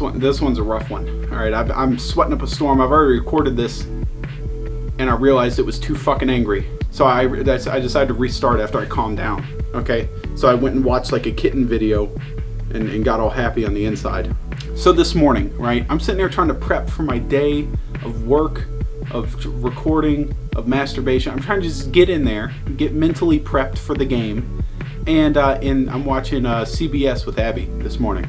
one's a rough one. All right, I'm sweating up a storm. I've already recorded this, and I realized it was too fucking angry. So I decided to restart after I calmed down. Okay, so I went and watched like a kitten video, and got all happy on the inside. So this morning, right, I'm sitting there trying to prep for my day of work, of recording, of masturbation. I'm trying to just get in there, get mentally prepped for the game, and I'm watching CBS with Abby this morning.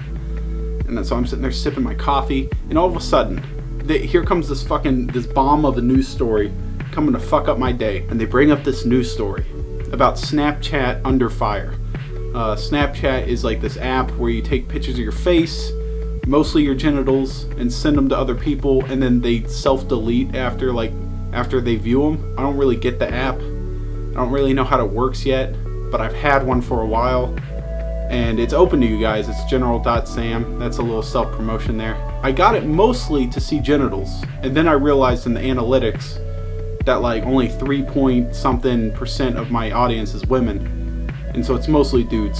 And then, so I'm sitting there sipping my coffee, and all of a sudden, here comes this bomb of a news story coming to fuck up my day. And they bring up this news story about Snapchat under fire. Snapchat is like this app where you take pictures of your face, mostly your genitals, and send them to other people, and then they self-delete after they view them. I don't really get the app. I don't really know how it works yet, but I've had one for a while, and it's open to you guys. It's General.Sam. That's a little self-promotion there. I got it mostly to see genitals, and then I realized in the analytics that like only 3-point-something% of my audience is women, and so it's mostly dudes.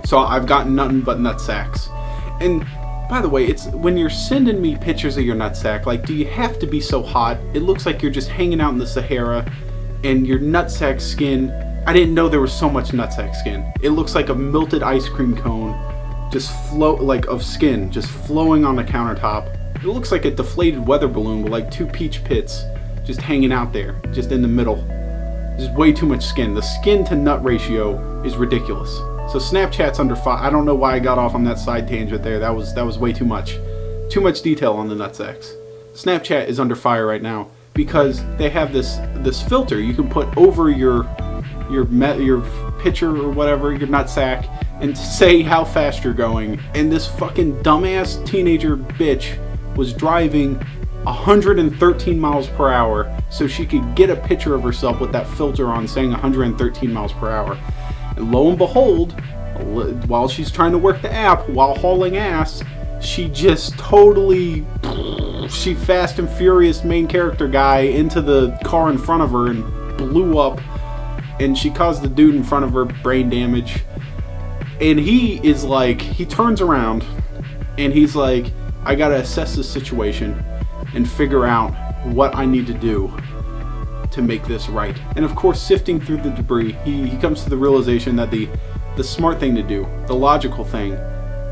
So I've gotten nothing but nutsacks. And by the way, it's when you're sending me pictures of your nutsack, like, do you have to be so hot? It looks like you're just hanging out in the Sahara, and your nutsack skin, I didn't know there was so much nutsack skin. It looks like a melted ice cream cone, just of skin, just flowing on the countertop. It looks like a deflated weather balloon with like 2 peach pits just hanging out there, just in the middle. There's way too much skin. The skin to nut ratio is ridiculous. So Snapchat's under fire. I don't know why I got off on that side tangent there. That was way too much. Too much detail on the nutsacks. Snapchat is under fire right now because they have this filter you can put over your picture or whatever, your nutsack, and say how fast you're going. And this fucking dumbass teenager bitch was driving 113 miles per hour so she could get a picture of herself with that filter on saying 113 miles per hour. And lo and behold, while she's trying to work the app while hauling ass, she just totally, she Fast and Furious main character guy into the car in front of her and blew up, and she caused the dude in front of her brain damage. And he is like, he turns around and he's like, I gotta assess this situation and figure out what I need to do to make this right. And of course, sifting through the debris, he comes to the realization that the smart thing to do, the logical thing,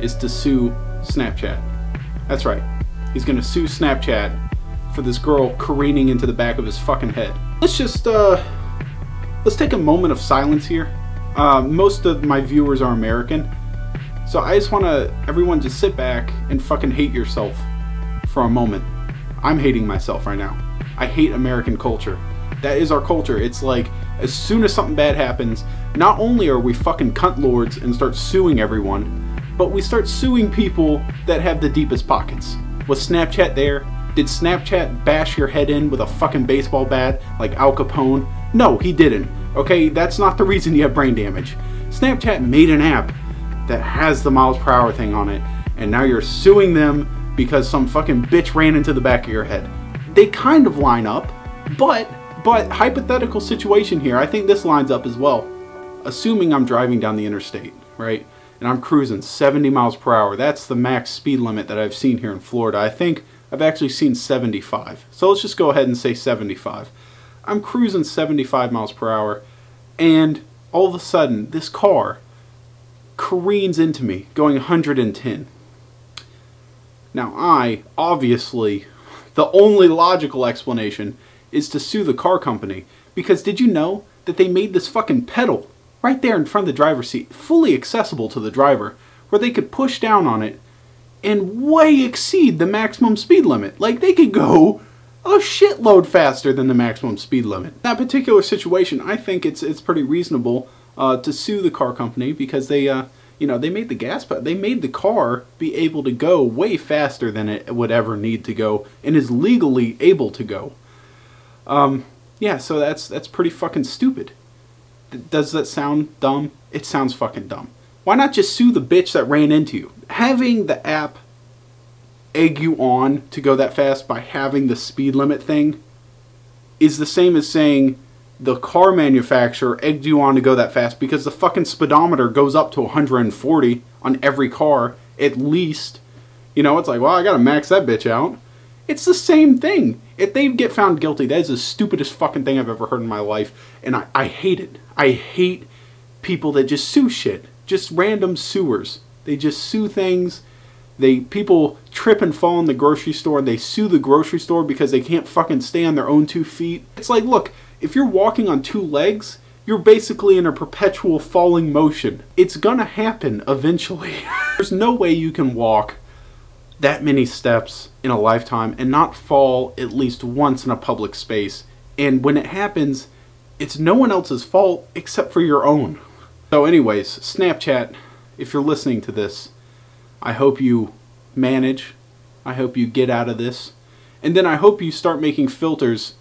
is to sue Snapchat. That's right. He's gonna sue Snapchat for this girl careening into the back of his fucking head. Let's just, let's take a moment of silence here. Most of my viewers are American, so I just wanna, everyone just sit back and fucking hate yourself for a moment. I'm hating myself right now. I hate American culture. That is our culture. It's like, as soon as something bad happens, not only are we fucking cunt lords and start suing everyone, but we start suing people that have the deepest pockets. Was Snapchat there? Did Snapchat bash your head in with a fucking baseball bat like Al Capone? No, he didn't. Okay, that's not the reason you have brain damage. Snapchat made an app that has the miles per hour thing on it, and now you're suing them because some fucking bitch ran into the back of your head. They kind of line up, but hypothetical situation here, I think this lines up as well. Assuming I'm driving down the interstate, right? And I'm cruising 70 miles per hour. That's the max speed limit that I've seen here in Florida. I think I've actually seen 75. So let's just go ahead and say 75. I'm cruising 75 miles per hour, and all of a sudden, this car careens into me, going 110. Now obviously, the only logical explanation is to sue the car company, because did you know that they made this fucking pedal right there in front of the driver's seat, fully accessible to the driver, where they could push down on it and way exceed the maximum speed limit. Like, they could go a shitload faster than the maximum speed limit. In that particular situation, I think it's pretty reasonable to sue the car company, because they you know, they made the car be able to go way faster than it would ever need to go, and is legally able to go. Yeah, so that's pretty fucking stupid. Does that sound dumb? It sounds fucking dumb. Why not just sue the bitch that ran into you? Having the app egg you on to go that fast by having the speed limit thing is the same as saying the car manufacturer egged you on to go that fast, because the fucking speedometer goes up to 140 on every car, at least. You know, it's like, well, I gotta max that bitch out. It's the same thing. If they get found guilty, that is the stupidest fucking thing I've ever heard in my life. And I hate it. I hate people that just sue shit. Just random suers. They just sue things. People trip and fall in the grocery store. They sue the grocery store because they can't fucking stay on their own 2 feet. It's like, look, if you're walking on 2 legs, you're basically in a perpetual falling motion. It's gonna happen eventually. There's no way you can walk that many steps in a lifetime and not fall at least once in a public space. And when it happens, it's no one else's fault except for your own. So anyways, Snapchat, if you're listening to this, I hope you manage. I hope you get out of this. And then I hope you start making filters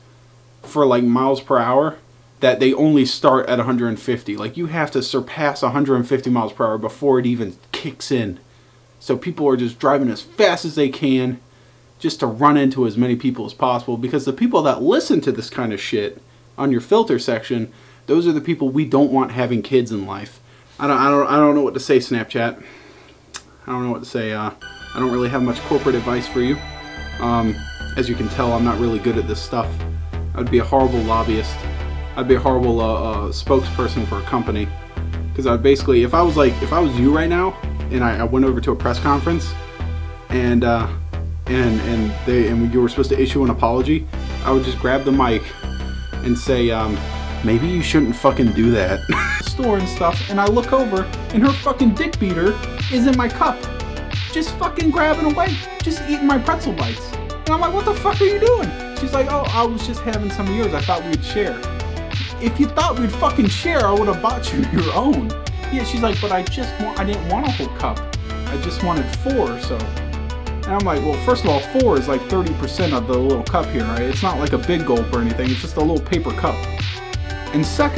for like miles per hour that they only start at 150. Like, you have to surpass 150 miles per hour before it even kicks in. So people are just driving as fast as they can just to run into as many people as possible, because the people that listen to this kind of shit on your filter section, those are the people we don't want having kids in life. I don't know what to say, Snapchat. I don't know what to say. I don't really have much corporate advice for you. As you can tell, I'm not really good at this stuff. I'd be a horrible lobbyist. I'd be a horrible spokesperson for a company. Because I'd basically, if I was you right now, and I went over to a press conference, and you were supposed to issue an apology, I would just grab the mic and say, maybe you shouldn't fucking do that. Store and stuff, and I look over, and her fucking dick beater is in my cup, just fucking grabbing away, just eating my pretzel bites. And I'm like, what the fuck are you doing? She's like, oh, I was just having some of yours. I thought we'd share. If you thought we'd fucking share, I would have bought you your own. Yeah, she's like, but I didn't want a whole cup. I just wanted 4 or so. And I'm like, well, first of all, 4 is like 30% of the little cup here, right? It's not like a big gulp or anything. It's just a little paper cup. And second,